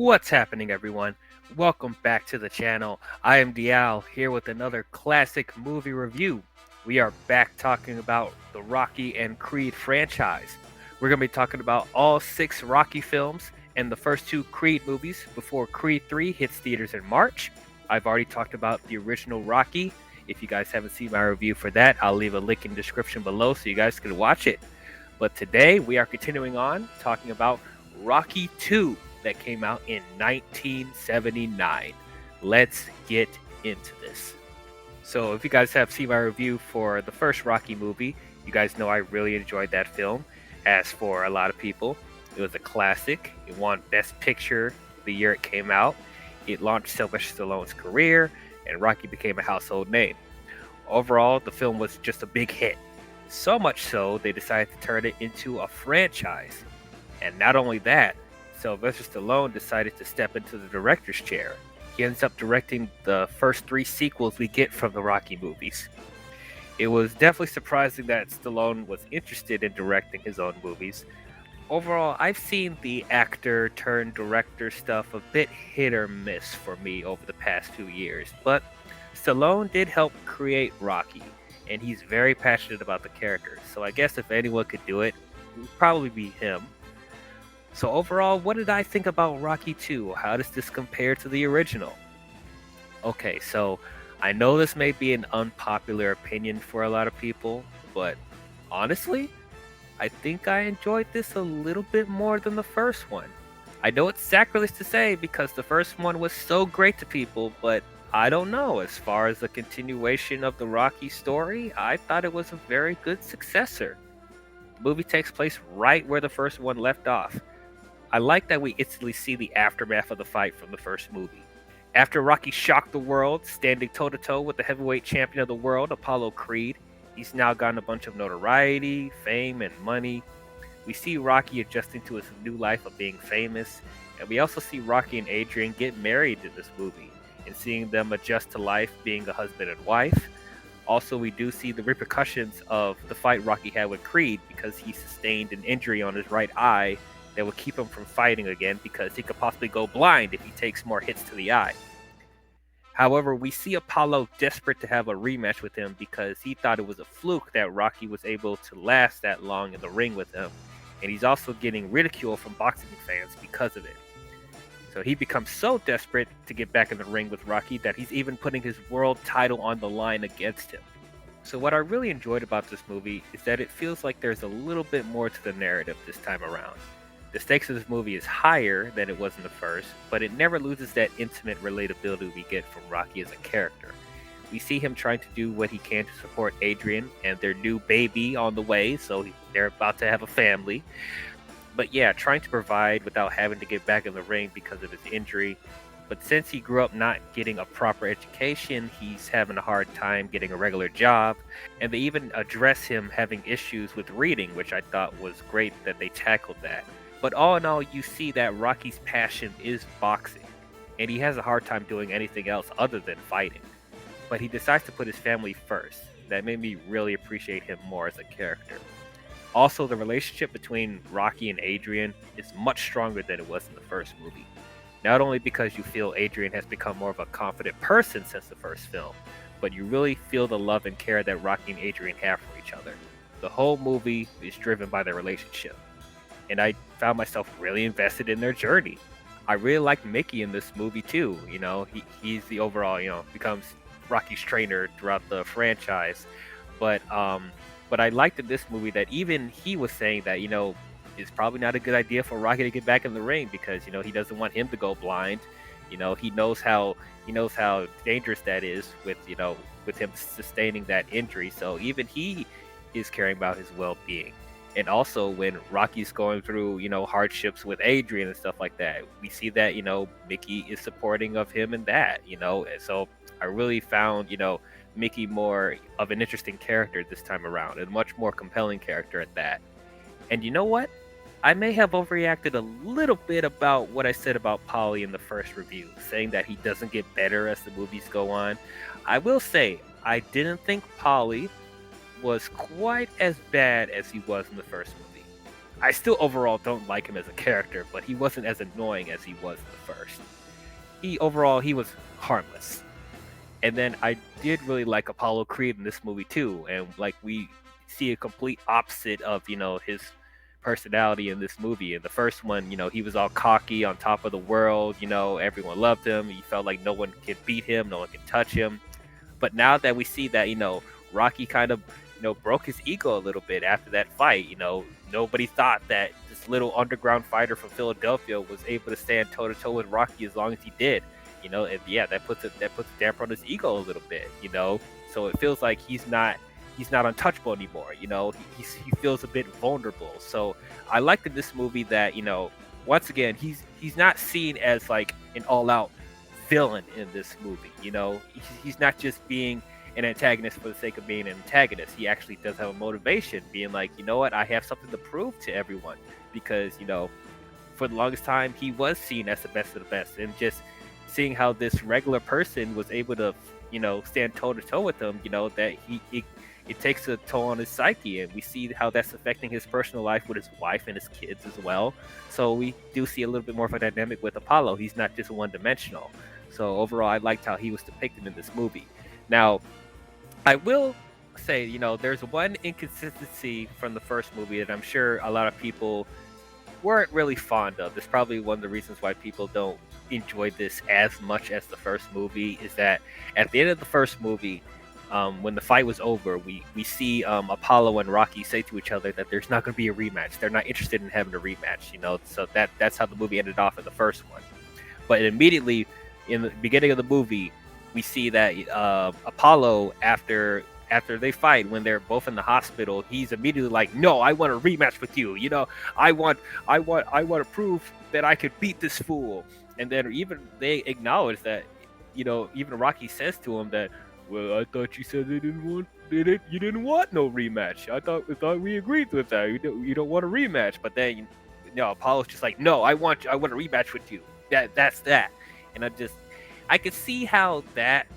What's happening, everyone? Welcome back to the channel. I am Dial here with another classic movie review. We are back talking about the Rocky and Creed franchise. We're going to be talking about all six Rocky films and the first two Creed movies before Creed 3 hits theaters in March. I've already talked about the original Rocky. If you guys haven't seen my review for that, I'll leave a link in the description below so you guys can watch it. But today we are continuing on talking about Rocky 2 that came out in 1979. Let's get into this. So if you guys have seen my review for the first Rocky movie, you guys know I really enjoyed that film. As for a lot of people, it was a classic. It won Best Picture the year it came out. It launched Sylvester Stallone's career, and Rocky became a household name. Overall, the film was just a big hit. So much so, they decided to turn it into a franchise. And not only that, Sylvester Stallone decided to step into the director's chair. He ends up directing the first three sequels we get from the Rocky movies. It was definitely surprising that Stallone was interested in directing his own movies. Overall, I've seen the actor turned director stuff a bit hit or miss for me over the past few years, but Stallone did help create Rocky, and he's very passionate about the character, so I guess if anyone could do it, it would probably be him. So overall, what did I think about Rocky 2? How does this compare to the original? Okay, so I know this may be an unpopular opinion for a lot of people, but honestly, I think I enjoyed this a little bit more than the first one. I know it's sacrilege to say because the first one was so great to people, but I don't know. As far as the continuation of the Rocky story, I thought it was a very good successor. The movie takes place right where the first one left off. I like that we instantly see the aftermath of the fight from the first movie. After Rocky shocked the world, standing toe-to-toe with the heavyweight champion of the world, Apollo Creed, he's now gotten a bunch of notoriety, fame, and money. We see Rocky adjusting to his new life of being famous, and we also see Rocky and Adrian get married in this movie, and seeing them adjust to life being a husband and wife. Also, we do see the repercussions of the fight Rocky had with Creed because he sustained an injury on his right eye that would keep him from fighting again because he could possibly go blind if he takes more hits to the eye. However, we see Apollo desperate to have a rematch with him because he thought it was a fluke that Rocky was able to last that long in the ring with him, and he's also getting ridicule from boxing fans because of it. So he becomes so desperate to get back in the ring with Rocky that he's even putting his world title on the line against him. So what I really enjoyed about this movie is that it feels like there's a little bit more to the narrative this time around. The stakes of this movie is higher than it was in the first, but it never loses that intimate relatability we get from Rocky as a character. We see him trying to do what he can to support Adrian and their new baby on the way, so they're about to have a family. But yeah, trying to provide without having to get back in the ring because of his injury. But since he grew up not getting a proper education, he's having a hard time getting a regular job. And they even address him having issues with reading, which I thought was great that they tackled that. But all in all, you see that Rocky's passion is boxing, and he has a hard time doing anything else other than fighting. But he decides to put his family first. That made me really appreciate him more as a character. Also, the relationship between Rocky and Adrian is much stronger than it was in the first movie. Not only because you feel Adrian has become more of a confident person since the first film, but you really feel the love and care that Rocky and Adrian have for each other. The whole movie is driven by their relationship, and I found myself really invested in their journey. I really liked Mickey in this movie too. You know, he's the overall, becomes Rocky's trainer throughout the franchise. But I liked in this movie that even he was saying that, it's probably not a good idea for Rocky to get back in the ring because, he doesn't want him to go blind. He knows how dangerous that is with him sustaining that injury. So even he is caring about his well-being. And also when Rocky's going through, hardships with Adrian and stuff like that, we see that, Mickey is supporting of him in that, And so I really found, Mickey more of an interesting character this time around, and a much more compelling character at that. And you know what? I may have overreacted a little bit about what I said about Polly in the first review, saying that he doesn't get better as the movies go on. I will say, I didn't think Polly was quite as bad as he was in the first movie. I still overall don't like him as a character, but he wasn't as annoying as he was in the first. He was harmless. And then I did really like Apollo Creed in this movie too, and like we see a complete opposite of his personality in this movie. In the first one, he was all cocky, on top of the world. Everyone loved him. He felt like no one could beat him, no one could touch him. But now that we see that, Rocky kind of, broke his ego a little bit after that fight. Nobody thought that this little underground fighter from Philadelphia was able to stand toe to toe with Rocky as long as he did. And yeah, that puts a damper on his ego a little bit. So it feels like he's not untouchable anymore. He feels a bit vulnerable. So I liked in this movie that once again he's not seen as like an all out villain in this movie. He's not just being an antagonist for the sake of being an antagonist. He actually does have a motivation, being like, you know what, I have something to prove to everyone, because for the longest time he was seen as the best of the best, and just seeing how this regular person was able to stand toe to toe with him, that it takes a toll on his psyche, and we see how that's affecting his personal life with his wife and his kids as well. So we do see a little bit more of a dynamic with Apollo. He's not just one dimensional. So overall, I liked how he was depicted in this movie. Now, I will say, there's one inconsistency from the first movie that I'm sure a lot of people weren't really fond of. It's probably one of the reasons why people don't enjoy this as much as the first movie, is that at the end of the first movie, when the fight was over, we see Apollo and Rocky say to each other that there's not going to be a rematch. They're not interested in having a rematch, so that's how the movie ended off in the first one. But immediately in the beginning of the movie, we see that Apollo, after they fight, when they're both in the hospital, he's immediately like, no, I want a rematch with you. I want to prove that I could beat this fool. And then even they acknowledge that, even Rocky says to him that, well, I thought you said you didn't want no rematch. I thought we agreed with that. You don't want a rematch. But then, Apollo's just like, no, I want a rematch with you. That's that. And I could see how that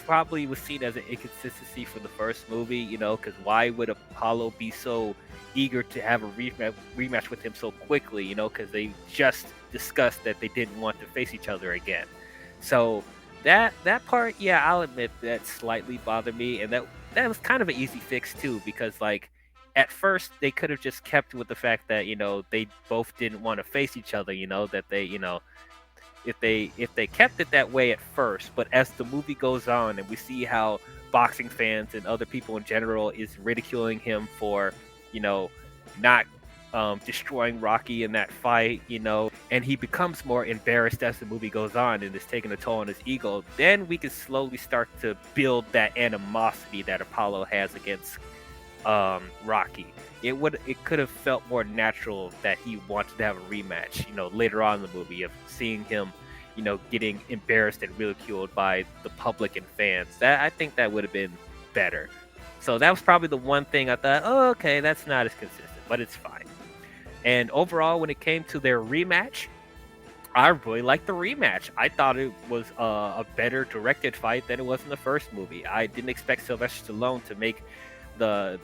probably was seen as an inconsistency for the first movie, because why would Apollo be so eager to have a rematch with him so quickly, because they just discussed that they didn't want to face each other again. So that part, yeah, I'll admit that slightly bothered me, and that was kind of an easy fix too, because like at first they could have just kept with the fact that they both didn't want to face each other, that they if they kept it that way at first, but as the movie goes on and we see how boxing fans and other people in general is ridiculing him for, not destroying Rocky in that fight, and he becomes more embarrassed as the movie goes on and is taking a toll on his ego, then we can slowly start to build that animosity that Apollo has against Rocky. It could have felt more natural that he wanted to have a rematch, later on in the movie, of seeing him, getting embarrassed and ridiculed by the public and fans. That, I think that would have been better. So that was probably the one thing I thought, oh, okay, that's not as consistent, but it's fine. And overall, when it came to their rematch, I really liked the rematch. I thought it was a better directed fight than it was in the first movie. I didn't expect Sylvester Stallone to make the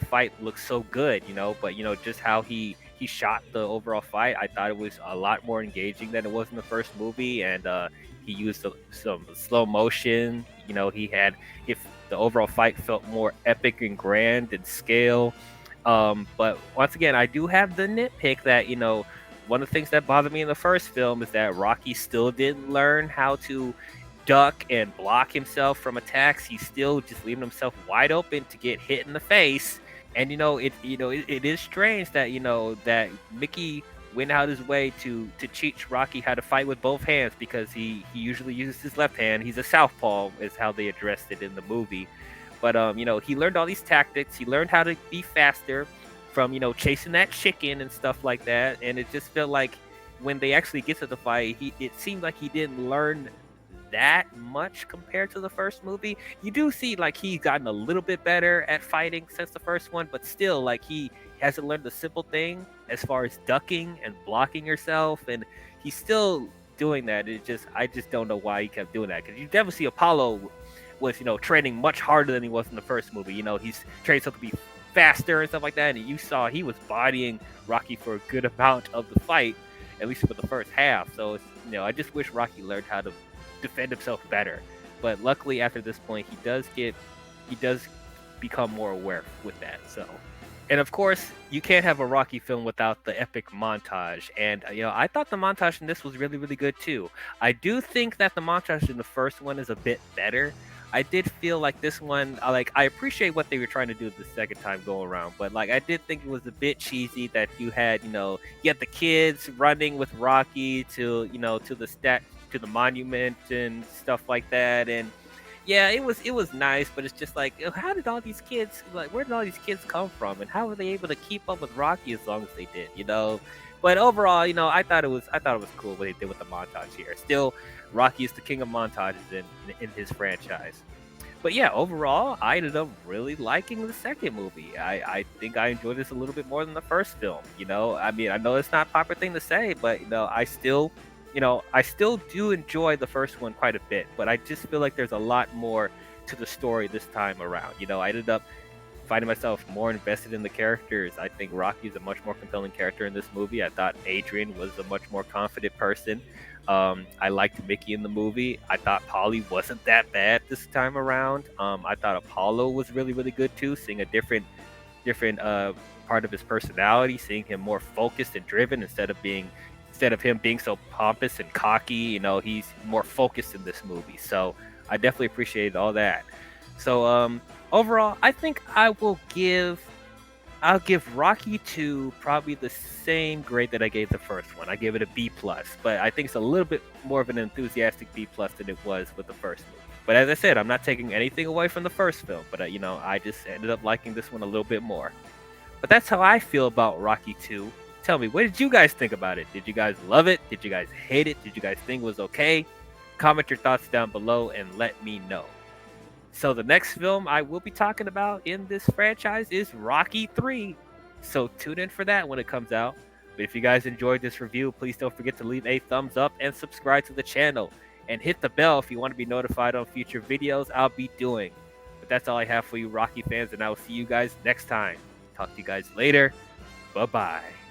fight look so good, but just how he shot the overall fight, I thought it was a lot more engaging than it was in the first movie, and he used some slow motion. If the overall fight felt more epic and grand in scale. But once again, I do have the nitpick that one of the things that bothered me in the first film is that Rocky still didn't learn how to duck and block himself from attacks. He's still just leaving himself wide open to get hit in the face. And it is strange that that Mickey went out his way to teach Rocky how to fight with both hands, because he usually uses his left hand. He's a southpaw, is how they addressed it in the movie. But he learned all these tactics. He learned how to be faster from chasing that chicken and stuff like that. And it just felt like when they actually get to the fight, it seemed like he didn't learn that much compared to the first movie. You do see like he's gotten a little bit better at fighting since the first one, but still like he hasn't learned the simple thing as far as ducking and blocking yourself, and he's still doing that. I just don't know why he kept doing that, because you definitely see Apollo was training much harder than he was in the first movie. He's trained to be faster and stuff like that. And you saw he was bodying Rocky for a good amount of the fight, at least for the first half. So it's, I just wish Rocky learned how to defend himself better. But luckily, after this point, he does become more aware with that. So, and of course, you can't have a Rocky film without the epic montage. And I thought the montage in this was really, really good too. I do think that the montage in the first one is a bit better. I did feel like this one, I appreciate what they were trying to do the second time go around, but I did think it was a bit cheesy that you had the kids running with Rocky to to the monument and stuff like that. And yeah, it was nice, but it's just like, how did all these kids, where did all these kids come from, and how were they able to keep up with Rocky as long as they did? But overall, I thought it was cool what they did with the montage here. Still, Rocky is the king of montages in his franchise. But yeah, overall, I ended up really liking the second movie. I think I enjoyed this a little bit more than the first film. I mean, I know it's not a popular thing to say, but I still do enjoy the first one quite a bit. But I just feel like there's a lot more to the story this time around. I ended up finding myself more invested in the characters. I think Rocky is a much more compelling character in this movie. I thought Adrian was a much more confident person. I liked Mickey in the movie. I thought Paulie wasn't that bad this time around. I thought Apollo was really, really good too, seeing a different part of his personality, seeing him more focused and driven instead of him being so pompous and cocky. He's more focused in this movie. So I definitely appreciated all that. So overall, I think I'll give Rocky 2 probably the same grade that I gave the first one. I gave it a B plus, but I think it's a little bit more of an enthusiastic B plus than it was with the first movie. But as I said, I'm not taking anything away from the first film, but I just ended up liking this one a little bit more. But that's how I feel about Rocky 2. Tell me, what did you guys think about it? Did you guys love it? Did you guys hate it? Did you guys think it was okay? Comment your thoughts down below and let me know. So the next film I will be talking about in this franchise is Rocky 3. So tune in for that when it comes out. But if you guys enjoyed this review, please don't forget to leave a thumbs up and subscribe to the channel. And hit the bell if you want to be notified on future videos I'll be doing. But that's all I have for you Rocky fans, and I will see you guys next time. Talk to you guys later. Bye-bye.